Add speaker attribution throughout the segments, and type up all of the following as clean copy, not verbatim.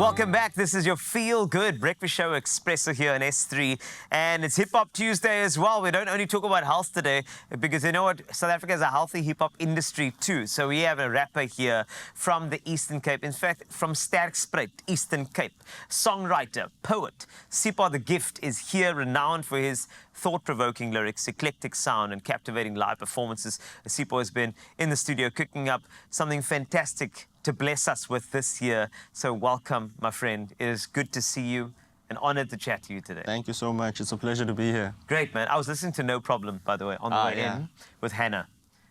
Speaker 1: Welcome back. This is your feel-good breakfast show, Expresso here on S3. And it's Hip Hop Tuesday as well. We don't only talk about health today, because you know what? South Africa has a healthy hip-hop industry too. So we have a rapper here from the Eastern Cape. In fact, from Sterkspruit, Eastern Cape. Songwriter, poet. Sipho the Gift is here, renowned for his thought-provoking lyrics, eclectic sound, and captivating live performances. Sipho has been in the studio cooking up something fantastic to bless us with this year. So welcome, my friend. It is good to see you and honored to chat to you today.
Speaker 2: Thank you so much. It's a pleasure to be here.
Speaker 1: Great, man. I was listening to No Problem, by the way, on the way in with Hannah.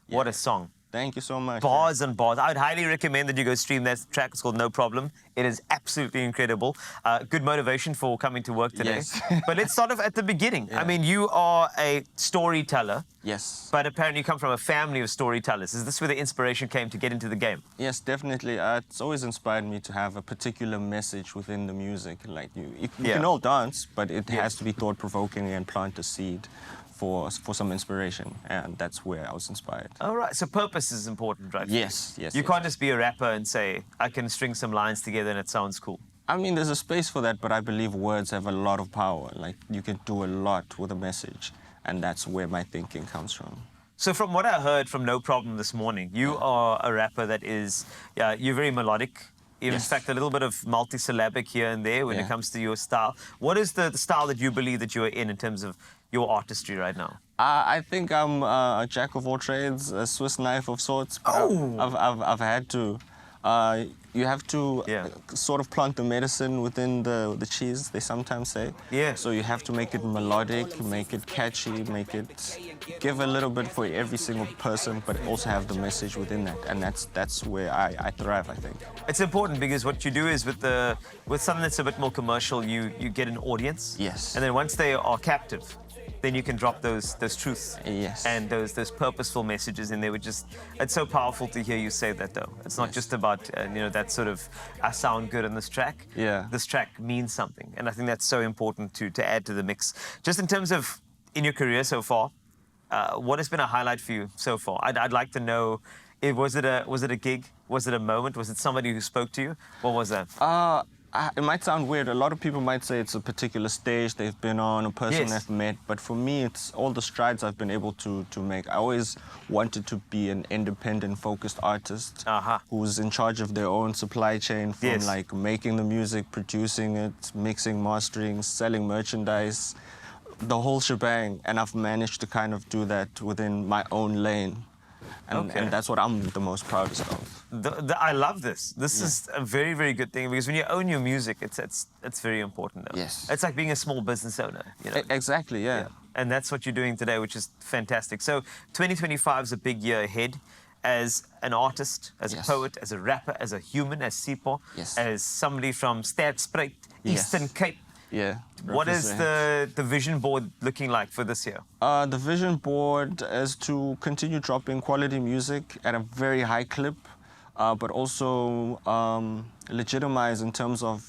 Speaker 2: Yeah.
Speaker 1: What a song.
Speaker 2: Thank you so much.
Speaker 1: Bars and bars. I would highly recommend that you go stream that track. It's called No Problem. It is absolutely incredible. Good motivation for coming to work today.
Speaker 2: Yes.
Speaker 1: But let's start off at the beginning.
Speaker 2: Yeah.
Speaker 1: I mean, you are a storyteller.
Speaker 2: Yes.
Speaker 1: But apparently you come from a family of storytellers. Is this where the inspiration came to get into the game?
Speaker 2: Yes, definitely. It's always inspired me to have a particular message within the music. Like you can all dance, but it has to be thought-provoking and plant a seed for some inspiration, and that's where I was inspired.
Speaker 1: All right, so purpose is important, right?
Speaker 2: Yes, yes.
Speaker 1: You can't just be a rapper and say, I can string some lines together and it sounds cool.
Speaker 2: I mean, there's a space for that, but I believe words have a lot of power. Like, you can do a lot with a message, and that's where my thinking comes from.
Speaker 1: So from what I heard from No Problem this morning, you are a rapper that is, you're very melodic. In fact, a little bit of multisyllabic here and there when it comes to your style. What is the style that you believe that you are in terms of your artistry right now?
Speaker 2: I think I'm a jack of all trades, a Swiss knife of sorts. I've had to. You have to sort of plant the medicine within the cheese, they sometimes say.
Speaker 1: Yeah.
Speaker 2: So you have to make it melodic, make it catchy, make it give a little bit for every single person, but also have the message within that. And that's where I thrive, I think.
Speaker 1: It's important because what you do is with something that's a bit more commercial, you get an audience.
Speaker 2: Yes.
Speaker 1: And then once they are captive, then you can drop those truths and those purposeful messages in there. It's so powerful to hear you say that, though. It's not just about that sort of I sound good on this track.
Speaker 2: Yeah.
Speaker 1: This track means something, and I think that's so important to add to the mix. Just in terms of in your career so far, what has been a highlight for you so far? I'd like to know. Was it a gig? Was it a moment? Was it somebody who spoke to you? What was that?
Speaker 2: It might sound weird. A lot of people might say it's a particular stage they've been on, a person they've met. But for me, it's all the strides I've been able to make. I always wanted to be an independent, focused artist who's in charge of their own supply chain from like making the music, producing it, mixing, mastering, selling merchandise, the whole shebang. And I've managed to kind of do that within my own lane. And that's what I'm the most proudest of.
Speaker 1: I love this. This is a very, very good thing, because when you own your music, it's very important, though.
Speaker 2: Yes.
Speaker 1: It's like being a small business owner, you know?
Speaker 2: Exactly, yeah.
Speaker 1: And that's what you're doing today, which is fantastic. So 2025 is a big year ahead as an artist, as a poet, as a rapper, as a human, as Sipho, as somebody from Sterkspruit, Eastern Cape.
Speaker 2: Yeah.
Speaker 1: What is the vision board looking like for this year?
Speaker 2: The vision board is to continue dropping quality music at a very high clip, but also legitimize in terms of,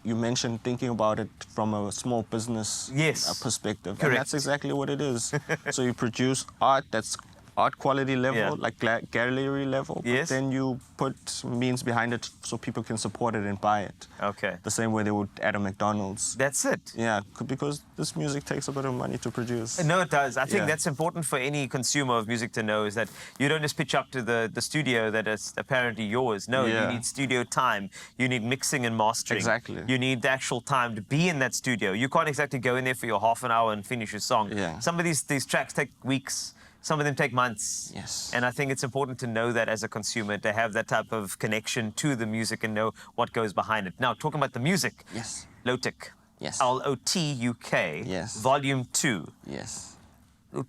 Speaker 2: you mentioned thinking about it from a small business perspective.
Speaker 1: Correct.
Speaker 2: And that's exactly what it is. So you produce art that's art quality level, like gallery level, but then you put means behind it so people can support it and buy it.
Speaker 1: Okay.
Speaker 2: The same way they would at a McDonald's.
Speaker 1: That's it.
Speaker 2: Yeah, because this music takes a bit of money to produce.
Speaker 1: No, it does. I think that's important for any consumer of music to know, is that you don't just pitch up to the studio that is apparently yours. No, you need studio time. You need mixing and mastering.
Speaker 2: Exactly.
Speaker 1: You need the actual time to be in that studio. You can't exactly go in there for your half an hour and finish your song.
Speaker 2: Yeah.
Speaker 1: Some of these tracks take weeks. Some of them take months.
Speaker 2: Yes.
Speaker 1: And I think it's important to know that as a consumer, to have that type of connection to the music and know what goes behind it. Now, talking about the music.
Speaker 2: Yes.
Speaker 1: Lotuk.
Speaker 2: Yes.
Speaker 1: L-O-T-U-K.
Speaker 2: Yes.
Speaker 1: Volume 2.
Speaker 2: Yes.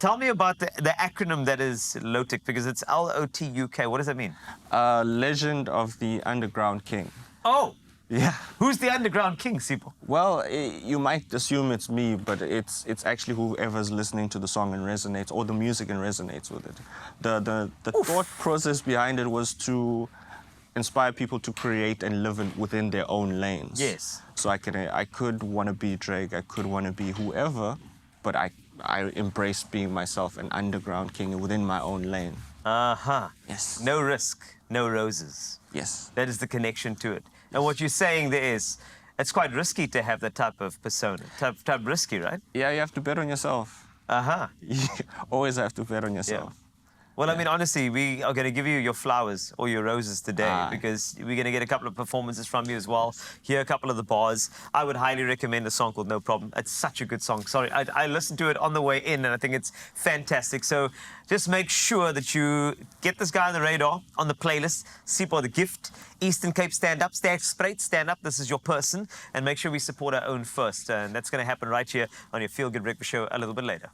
Speaker 1: Tell me about the acronym that is Lotuk, because it's L-O-T-U-K. What does that mean?
Speaker 2: Legend of the Underground King.
Speaker 1: Oh!
Speaker 2: Yeah.
Speaker 1: Who's the underground king, Sipho?
Speaker 2: Well, you might assume it's me, but it's actually whoever's listening to the song and resonates, or the music and resonates with it. The thought process behind it was to inspire people to create and live within their own lanes.
Speaker 1: Yes.
Speaker 2: So I could want to be Drake, I could want to be whoever, but I embrace being myself, an underground king within my own lane.
Speaker 1: Uh-huh.
Speaker 2: Yes.
Speaker 1: No risk. no roses.
Speaker 2: Yes.
Speaker 1: That is the connection to it. And what you're saying there is, it's quite risky to have that type of persona. Type risky, right?
Speaker 2: Yeah, you have to bet on yourself.
Speaker 1: Uh-huh.
Speaker 2: You always have to bet on yourself.
Speaker 1: Well, I mean, honestly, we are going to give you your flowers or your roses today
Speaker 2: Aye.
Speaker 1: because we're going to get a couple of performances from you as well. Hear a couple of the bars. I would highly recommend a song called No Problem. It's such a good song. Sorry, I listened to it on the way in and I think it's fantastic. So just make sure that you get this guy on the radar, on the playlist, Sipho the Gift, Eastern Cape Stand Up, Stand Up. This is your person. And make sure we support our own first. And that's going to happen right here on your Feel Good Breakfast Show a little bit later.